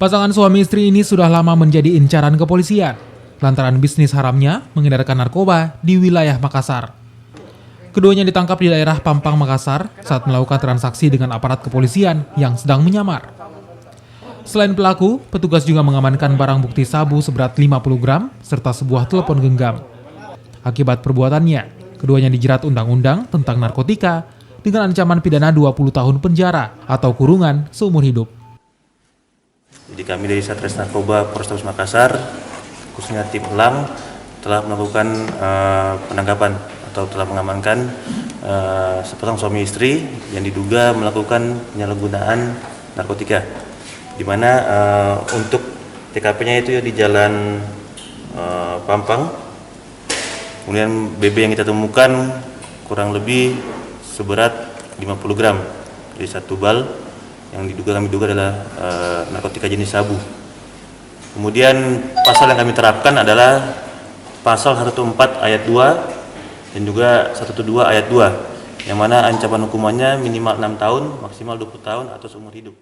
Pasangan suami istri ini sudah lama menjadi incaran kepolisian lantaran bisnis haramnya mengedarkan narkoba di wilayah Makassar. Keduanya ditangkap di daerah Pampang, Makassar saat melakukan transaksi dengan aparat kepolisian yang sedang menyamar. Selain pelaku, petugas juga mengamankan barang bukti sabu seberat 50 gram serta sebuah telepon genggam. Akibat perbuatannya, keduanya dijerat undang-undang tentang narkotika dengan ancaman pidana 20 tahun penjara atau kurungan seumur hidup. Jadi kami dari Satres Narkoba Polrestabes Makassar, khususnya tim Elang, telah melakukan penangkapan atau telah mengamankan sepasang suami istri yang diduga melakukan penyalahgunaan narkotika. Di mana untuk TKP-nya itu di Jalan Pampang. Kemudian BB yang kita temukan kurang lebih seberat 50 gram dari satu bal yang kami duga adalah narkotika jenis sabu. Kemudian pasal yang kami terapkan adalah pasal 114 ayat 2 dan juga 112 ayat 2 yang mana ancaman hukumannya minimal 6 tahun, maksimal 20 tahun atau seumur hidup.